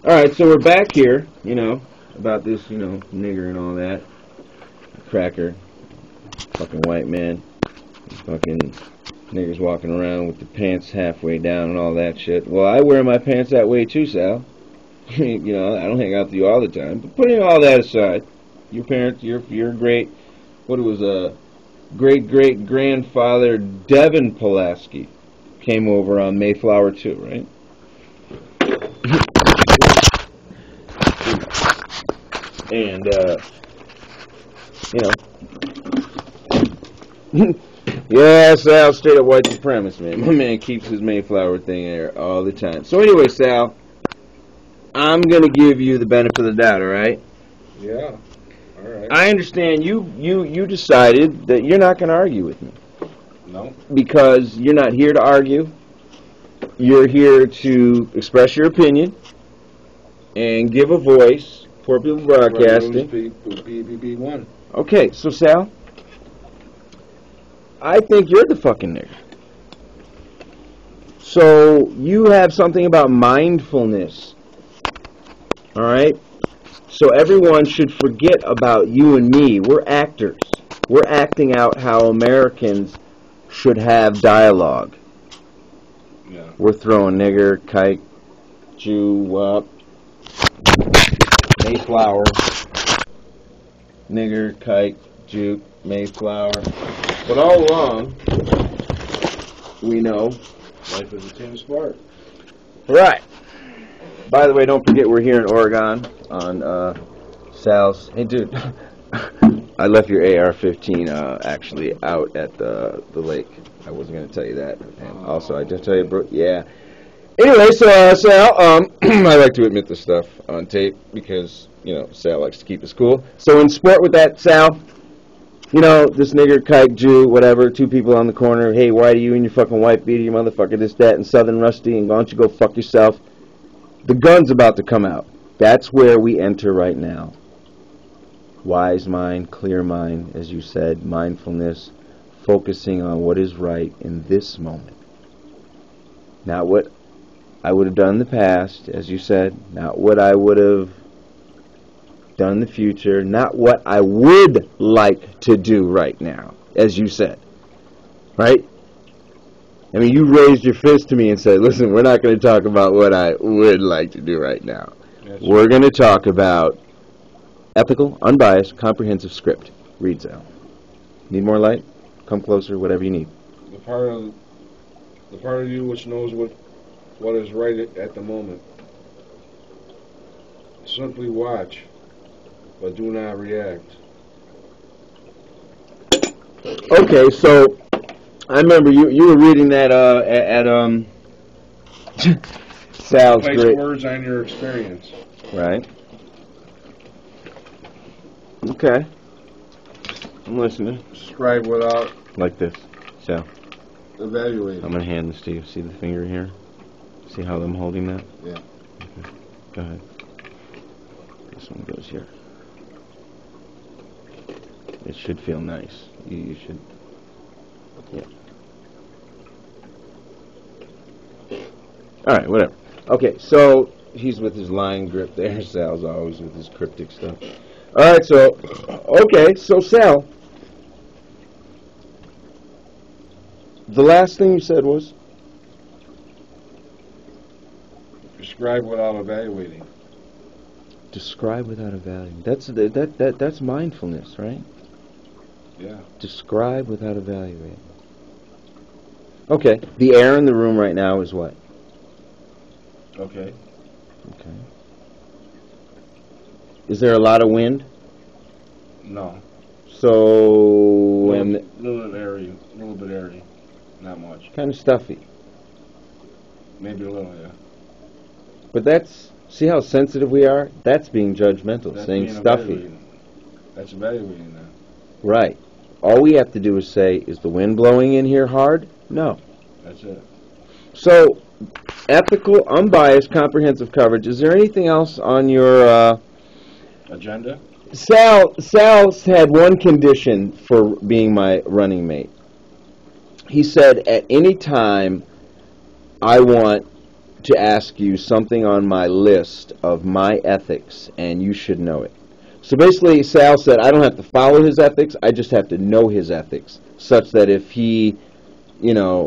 Alright, so we're back here, about this, nigger and all that. Cracker. Fucking white man. Fucking niggers walking around with the pants halfway down and all that shit. Well, I wear my pants that way too, Sal. I don't hang out with you all the time. But putting all that aside, your parents, your great, what it was, great-great-grandfather Devin Pulaski came over on Mayflower too, right? And, yeah, Sal, straight up white supremacist, man. My man keeps his Mayflower thing there all the time. So anyway, Sal, I'm going to give you the benefit of the doubt, all right? Yeah, all right. I understand you decided that you're not going to argue with me. No. Because you're not here to argue. You're here to express your opinion and give a voice. Poor People Broadcasting. PPP1. Okay, so Sal, I think you're the fucking nigger. So you have something about mindfulness. Alright? So everyone should forget about you and me. We're actors. We're acting out how Americans should have dialogue. Yeah. We're throwing nigger, kike, Jew, up. Mayflower, nigger, kike, juke, Mayflower. But all along, we know Life is a team sport. Right. By the way, don't forget we're here in Oregon on Sal's. Hey, dude, I left your AR-15 actually out at the lake. I wasn't going to tell you that. And also, I just tell you, bro, yeah. Anyway, so Sal, I like to admit this stuff on tape because, Sal likes to keep us cool. So in sport with that, Sal, this nigger, kike, Jew, whatever, two people on the corner, hey, why do you and your fucking white beater, you motherfucker, this, that, and Southern Rusty, and why don't you go fuck yourself? The gun's about to come out. That's where we enter right now. Wise mind, clear mind, as you said, mindfulness, focusing on what is right in this moment. Not what I would have done in the past, as you said, not what I would have done in the future, not what I would like to do right now, as you said. Right? I mean, you raised your fist to me and said, listen, we're not going to talk about what I would like to do right now. We're going to talk about ethical, unbiased, comprehensive script. Read, Sal. Need more light? Come closer, whatever you need. The part of you which knows what is right at the moment. Simply watch, but do not react. Okay, so I remember you were reading that at Sal's Place great words on your experience. Right. Okay. I'm listening. Describe without Like this. So evaluating. I'm gonna hand this to you. See the finger here? See how I'm holding that? Yeah. Okay. Go ahead. This one goes here. It should feel nice. You should. Yeah. All right. Whatever. Okay. So he's with his line grip there. Sal's always with his cryptic stuff. All right. So okay. So Sal, the last thing you said was. Describe without evaluating. Describe without evaluating. That's mindfulness, right? Yeah. Describe without evaluating. Okay. The air in the room right now is what? Okay. Okay. Is there a lot of wind? No. So Little bit airy, not much. kind of stuffy. Maybe a little, yeah. But that's, see how sensitive we are? That's being judgmental, That's saying being stuffy. evaluating. That's evaluating that. Right. All we have to do is say, is the wind blowing in here hard? No. That's it. So, ethical, unbiased, comprehensive coverage. Is there anything else on your... Agenda? Sal's had one condition for being my running mate. He said, at any time, I want to ask you something on my list of my ethics, and you should know it. So basically, Sal said, I don't have to follow his ethics, I just have to know his ethics, such that if he,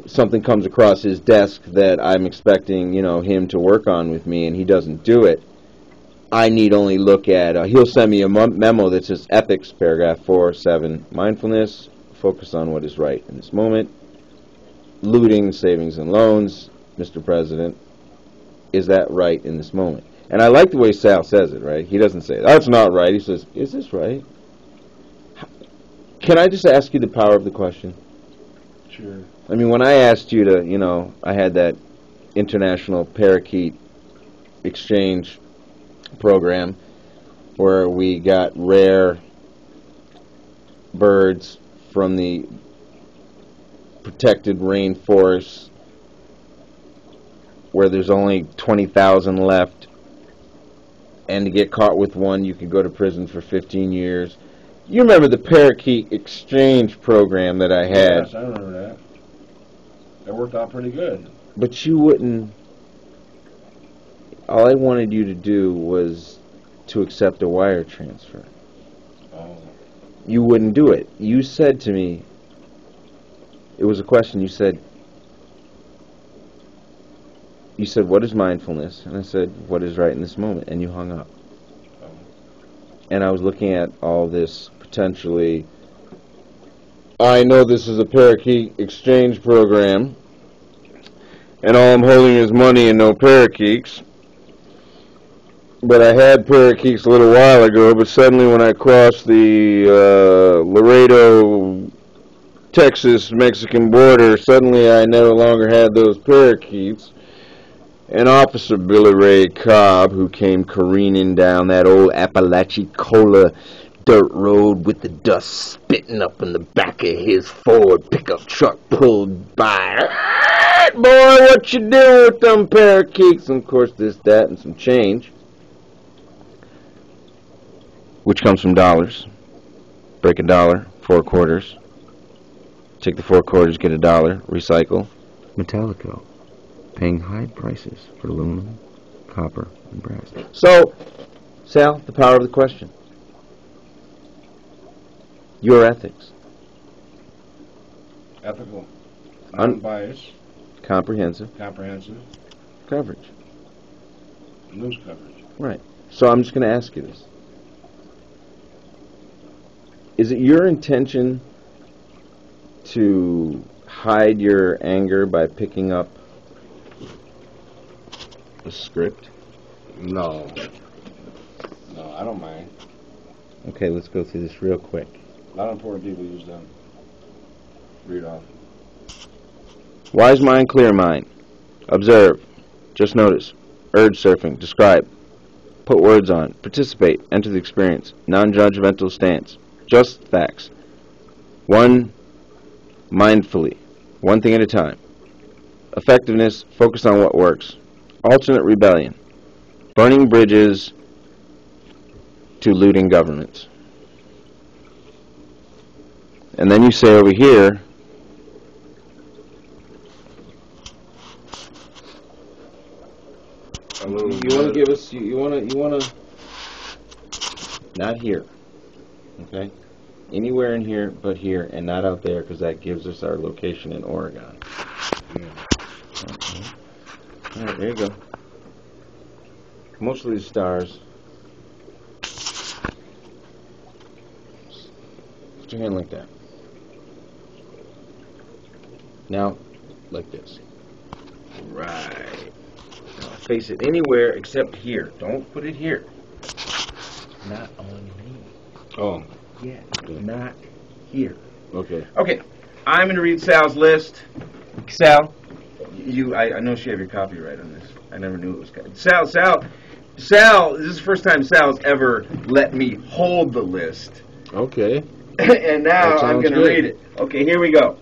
something comes across his desk that I'm expecting, him to work on with me, and he doesn't do it, I need only look at, he'll send me a memo that says ethics, paragraph 4.7, mindfulness, focus on what is right in this moment, looting, savings, and loans, Mr. President, is that right in this moment? And I like the way Sal says it, right? He doesn't say, that's not right. He says, is this right? Can I just ask you the power of the question? Sure. I mean, when I asked you to, I had that international parakeet exchange program where we got rare birds from the protected rainforest where there's only 20,000 left, and to get caught with one you could go to prison for 15 years. You remember the parakeet exchange program that I had? Yes, I remember that. That worked out pretty good. But you wouldn't. All I wanted you to do was to accept a wire transfer. Oh. You wouldn't do it. You said to me, it was a question, you said, what is mindfulness? And I said, what is right in this moment? And you hung up. Oh. And I was looking at all this potentially, I know this is a parakeet exchange program, and all I'm holding is money and no parakeets. But I had parakeets a little while ago, but suddenly when I crossed the Laredo, Texas-Mexican border, suddenly I no longer had those parakeets. And Officer Billy Ray Cobb, who came careening down that old Apalachicola dirt road with the dust spitting up in the back of his Ford pickup truck pulled by. Alright, boy, what you doing with them parakeets? And of course, this, that, and some change, which comes from dollars. Break a dollar, 4 quarters. Take the 4 quarters, get a dollar, recycle. Metallico, paying high prices for aluminum, copper, and brass. So, Sal, the power of the question. Your ethics. Ethical. Unbiased. Comprehensive. Comprehensive. Coverage. News coverage. Right. So I'm just going to ask you this. Is it your intention to hide your anger by picking up a script? No. No, I don't mind. Okay, let's go through this real quick. A lot of important people use them. Read off. Wise mind, clear mind. Observe. Just notice. Urge surfing. Describe. Put words on. Participate. Enter the experience. Non-judgmental stance. Just facts. One, mindfully. One thing at a time. Effectiveness. Focus on what works. Alternate rebellion. Burning bridges to looting governments. And then you say over here, you want to give us, you want to, not here, okay? Anywhere in here but here, and not out there, because that gives us our location in Oregon. Yeah. Okay. All right, there you go. Mostly the stars. Put your hand like that. Now, like this. Right. Now, face it anywhere except here. Don't put it here. Not on me. Oh. Yeah, not here. Okay. Okay, I'm going to read Sal's list. Sal, I know she have your copyright on this. I never knew it was. Sal, this is the first time Sal's ever let me hold the list. Okay. And now I'm going to read it. Okay, here we go.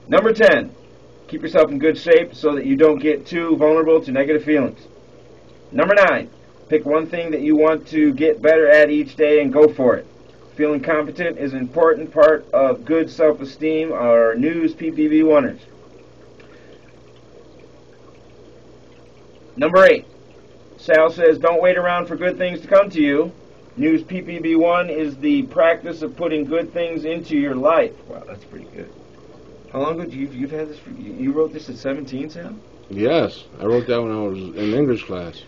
Number 10, keep yourself in good shape so that you don't get too vulnerable to negative feelings. Number 9, pick one thing that you want to get better at each day and go for it. Feeling competent is an important part of good self-esteem, our news PPV winners. Number 8. Sal says, don't wait around for good things to come to you. News PPB1 is the practice of putting good things into your life. Wow, that's pretty good. How long ago you've had this? You wrote this at 17, Sal? Yes, I wrote that when I was in English class.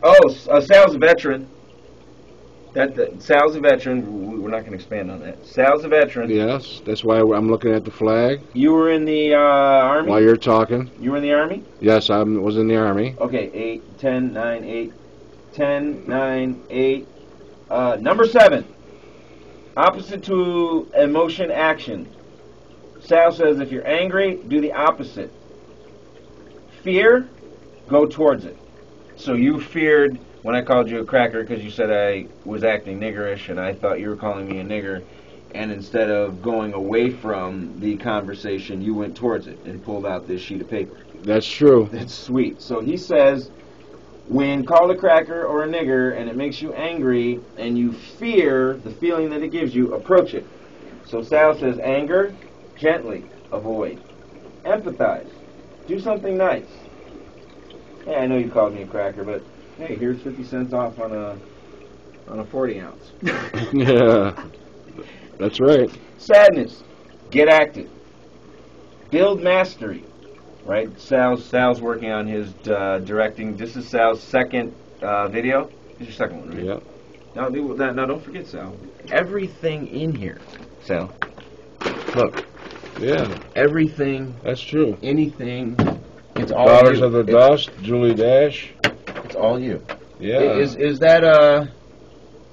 Oh, Sal's a veteran. Sal's a veteran. We're not going to expand on that. Sal's a veteran. Yes, that's why I'm looking at the flag. You were in the Army? While you're talking. You were in the Army? Yes, I was in the Army. Okay, 8, 10, 9, 8. 10, 9, 8. Number 7. Opposite to emotion, action. Sal says if you're angry, do the opposite. Fear, go towards it. So you feared when I called you a cracker because you said I was acting niggerish and I thought you were calling me a nigger. And instead of going away from the conversation, you went towards it and pulled out this sheet of paper. That's true. That's sweet. So he says, when called a cracker or a nigger and it makes you angry and you fear the feeling that it gives you, approach it. So Sal says, anger, gently, avoid. Empathize. Do something nice. Yeah, I know you called me a cracker, but hey, here's 50 cents off on a 40 ounce. Yeah, that's right. Sadness. Get active. Build mastery. Right? Sal's working on his directing. This is Sal's second video. This is your second one, right? Yeah. Now, don't forget, Sal. Everything in here, Sal. Look. Yeah. Everything. That's true. Anything. It's all Daughters you. of the Dust, Julie Dash. It's all you. Yeah. Is that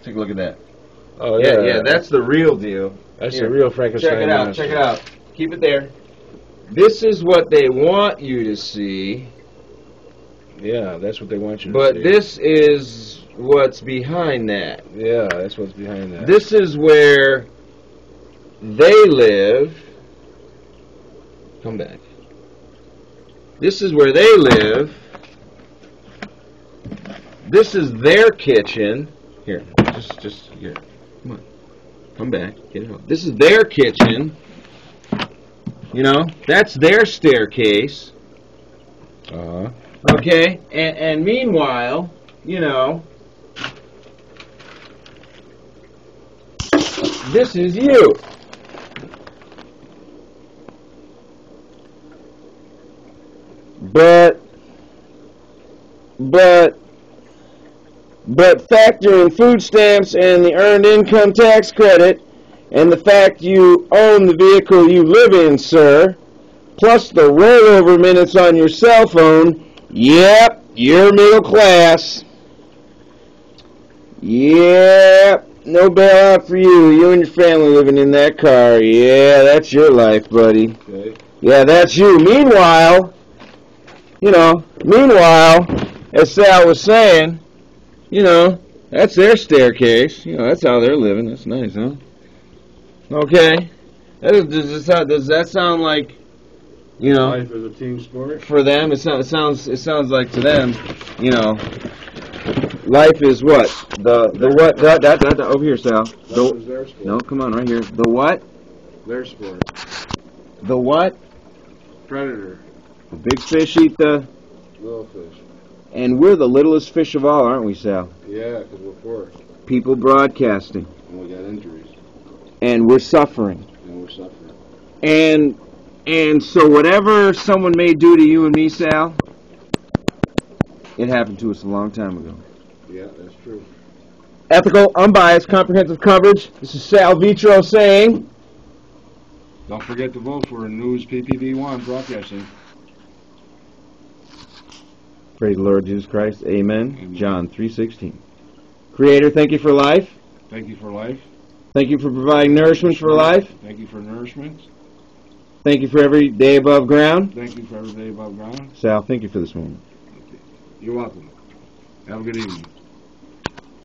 take a look at that. Oh yeah. Yeah. That's the real deal. That's Here. the real Frankenstein. Check it out. monster. Check it out. Keep it there. This is what they want you to see. Yeah, that's what they want you to But see. this is what's behind that. Yeah, that's what's behind that. This is where they live. Come back. This is where they live. This is their kitchen. Here, just here. Come on. Come back. Get it out. This is their kitchen. You know, that's their staircase. Uh-huh. Okay? And meanwhile, you know, this is you. But factoring food stamps and the earned income tax credit and the fact you own the vehicle you live in, sir, plus the rollover minutes on your cell phone, yep, you're middle class. Yep, no bailout for you. You and your family living in that car. Yeah, that's your life, buddy. Okay. Yeah, that's you. Meanwhile, as Sal was saying, that's their staircase. That's how they're living. That's nice, huh? Okay. Does that sound like, Life is a team sport. for them? It sounds like to them, life is what? The what? That over here, Sal. Life is their sport. No, come on, right here. The what? Their sport. The what? Predator. The big fish eat the... Little fish. And we're the littlest fish of all, aren't we, Sal? Yeah, because we're poor. People broadcasting. And we got injuries. And we're suffering. And we're suffering. And so whatever someone may do to you and me, Sal, it happened to us a long time ago. Yeah, that's true. Ethical, unbiased, comprehensive coverage. This is Sal Vitro saying... Don't forget to vote for News PPB1 Broadcasting. Praise the Lord Jesus Christ. Amen. Amen. John 3:16. Creator, thank you for life. Thank you for life. Thank you for providing nourishment for life. Thank you for nourishment. Thank you for every day above ground. Thank you for every day above ground. Sal, thank you for this moment. You're welcome. Have a good evening.